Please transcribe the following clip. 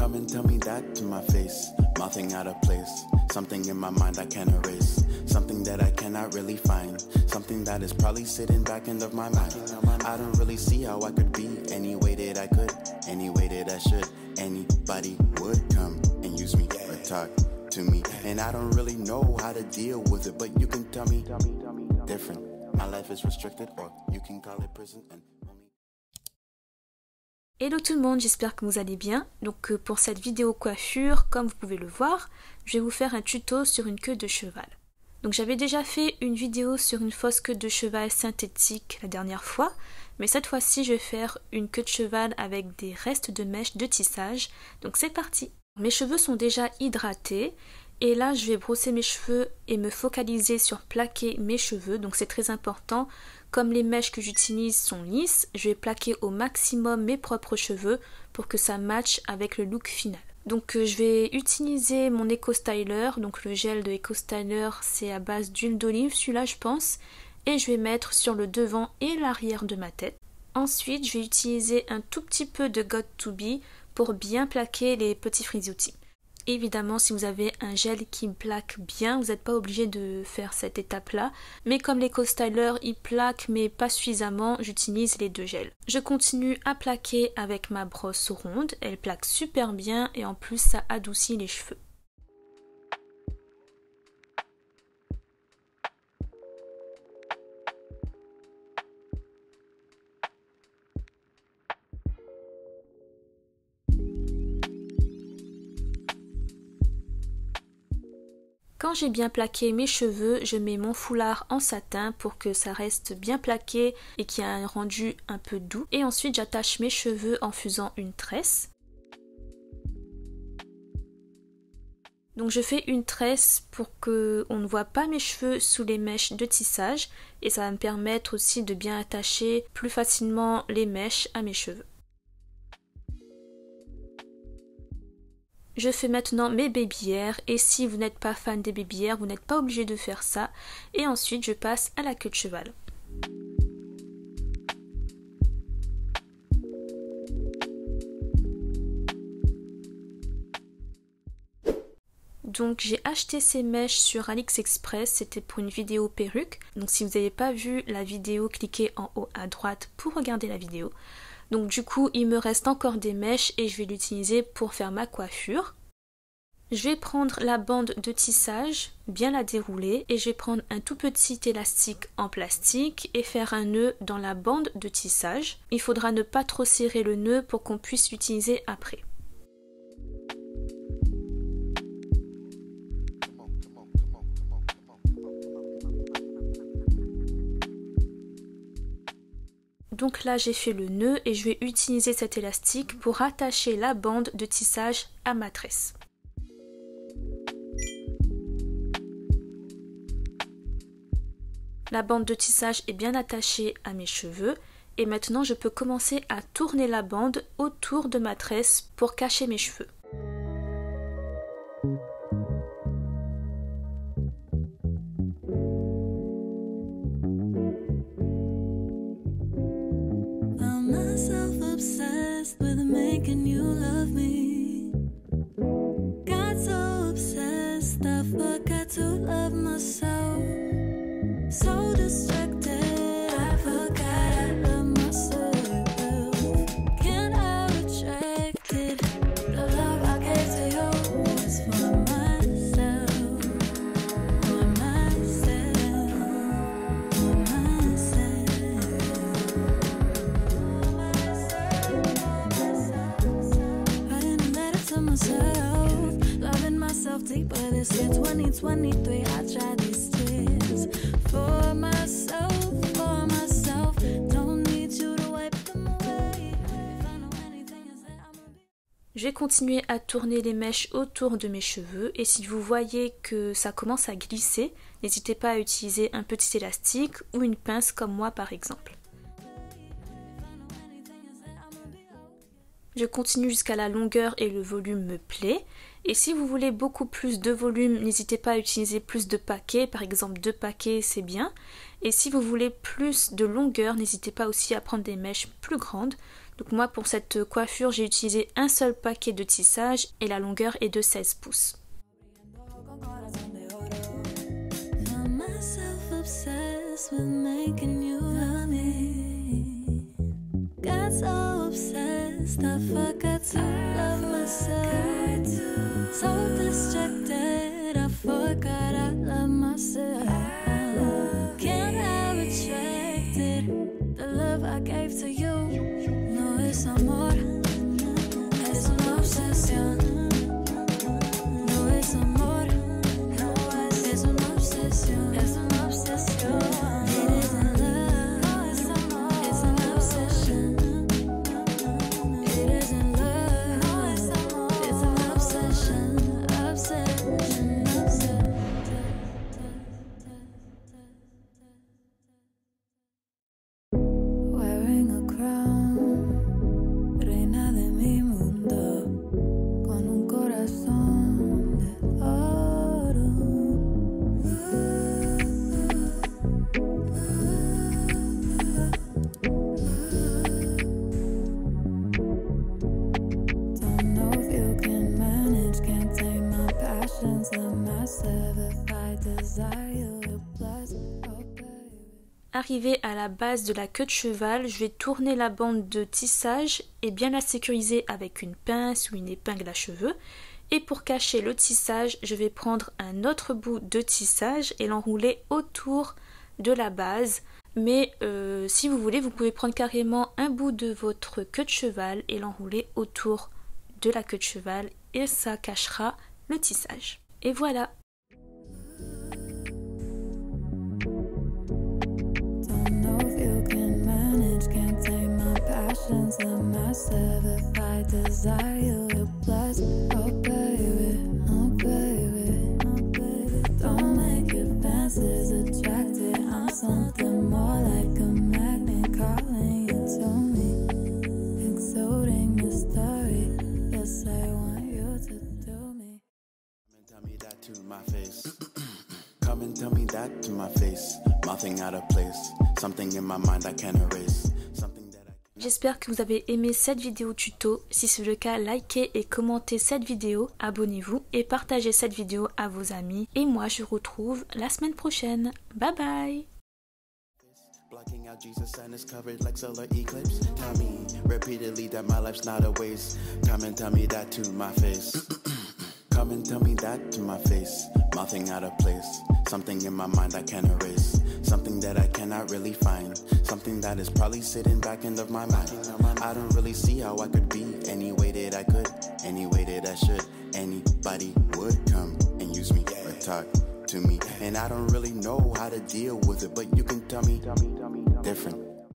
come and tell me that to my face? Mouthing out of place, something in my mind I can't erase, something that I cannot really find, something that is probably sitting back end of my mind. I don't really see how I could be any way that I could, any way that I should. Anybody would come and use me or talk to me, and I don't really know how to deal with it, but you can tell me different. My life is restricted, or you can call it prison. Hello tout le monde, j'espère que vous allez bien. Donc pour cette vidéo coiffure, comme vous pouvez le voir, je vais vous faire un tuto sur une queue de cheval. Donc j'avais déjà fait une vidéo sur une fausse queue de cheval synthétique la dernière fois, mais cette fois-ci je vais faire une queue de cheval avec des restes de mèches de tissage. Donc c'est parti. Mes cheveux sont déjà hydratés et là je vais brosser mes cheveux et me focaliser sur plaquer mes cheveux, donc c'est très important. Comme les mèches que j'utilise sont lisses, je vais plaquer au maximum mes propres cheveux pour que ça matche avec le look final. Donc je vais utiliser mon Eco Styler, donc le gel de Eco Styler c'est à base d'huile d'olive, celui-là je pense, et je vais mettre sur le devant et l'arrière de ma tête. Ensuite je vais utiliser un tout petit peu de Got2b pour bien plaquer les petits frisoutis. Évidemment, si vous avez un gel qui plaque bien, vous n'êtes pas obligé de faire cette étape-là. Mais comme l'Eco Styler, il plaque mais pas suffisamment, j'utilise les deux gels. Je continue à plaquer avec ma brosse ronde. Elle plaque super bien et en plus, ça adoucit les cheveux. Quand j'ai bien plaqué mes cheveux, je mets mon foulard en satin pour que ça reste bien plaqué et qu'il y ait un rendu un peu doux. Et ensuite j'attache mes cheveux en faisant une tresse. Donc je fais une tresse pour qu'on ne voit pas mes cheveux sous les mèches de tissage et ça va me permettre aussi de bien attacher plus facilement les mèches à mes cheveux. Je fais maintenant mes baby hairs et si vous n'êtes pas fan des baby hairs, vous n'êtes pas obligé de faire ça. Et ensuite je passe à la queue de cheval. Donc j'ai acheté ces mèches sur AliExpress, c'était pour une vidéo perruque. Donc si vous n'avez pas vu la vidéo, cliquez en haut à droite pour regarder la vidéo. Donc du coup, il me reste encore des mèches et je vais l'utiliser pour faire ma coiffure. Je vais prendre la bande de tissage, bien la dérouler et je vais prendre un tout petit élastique en plastique et faire un nœud dans la bande de tissage. Il faudra ne pas trop serrer le nœud pour qu'on puisse l'utiliser après. Donc là j'ai fait le nœud et je vais utiliser cet élastique pour attacher la bande de tissage à ma tresse. La bande de tissage est bien attachée à mes cheveux et maintenant je peux commencer à tourner la bande autour de ma tresse pour cacher mes cheveux. Obsessed with making you love me. Got so obsessed, I forgot to love myself. So distracted, I forgot I love myself. Can't help attracted. The love I gave to you was for myself. For myself. For myself. Loving myself deeper this year 2023. I tried these tears for myself, don't need you to wipe them away. If I know anything is that I'm a... Je vais continuer à tourner les mèches autour de mes cheveux et si vous voyez que ça commence à glisser, n'hésitez pas à utiliser un petit élastique ou une pince comme moi par exemple. Je continue jusqu'à la longueur et le volume me plaît. Et si vous voulez beaucoup plus de volume, n'hésitez pas à utiliser plus de paquets. Par exemple, 2 paquets, c'est bien. Et si vous voulez plus de longueur, n'hésitez pas aussi à prendre des mèches plus grandes. Donc moi pour cette coiffure j'ai utilisé un seul paquet de tissage et la longueur est de 16 pouces. The love I gave to you, no es amor, es una obsesión. No es amor, es una obsesión, es una obsesión. It isn't love, it's an obsession. It isn't love, it's an obsession, obsession, obsession. Wearing a crown, reina de mi mundo, con un corazón de oro. Don't know if you can manage, can't tame my passions, the massive. If I desire you, it plus, oh baby. Arrivé à la base de la queue de cheval, je vais tourner la bande de tissage et bien la sécuriser avec une pince ou une épingle à cheveux. Et pour cacher le tissage, je vais prendre un autre bout de tissage et l'enrouler autour de la base. Mais si vous voulez, vous pouvez prendre carrément un bout de votre queue de cheval et l'enrouler autour de la queue de cheval et ça cachera le tissage. Et voilà! The massive, if I desire you, it plus, oh baby, oh baby, oh baby. Don't make advances attracted, I'm something more like a magnet calling you to me, exuding the story, yes I want you to do me. Come and tell me that to my face. Come and tell me that to my face. Nothing out of place, something in my mind I can't erase. J'espère que vous avez aimé cette vidéo tuto. Si c'est le cas, likez et commentez cette vidéo, abonnez-vous et partagez cette vidéo à vos amis. Et moi, je vous retrouve la semaine prochaine. Bye bye! Blocking out Jesus and it's covered like solar eclipse. Tell me repeatedly that my life's not a waste. Come and tell me that to my face. Come and tell me that to my face. Nothing out of place. Something in my mind I can't erase. Something that I cannot really find. Something that is probably sitting back end of my mind. I don't really see how I could be any way that I could, any way that I should. Anybody would come and use me or talk to me. And I don't really know how to deal with it, but you can tell me different.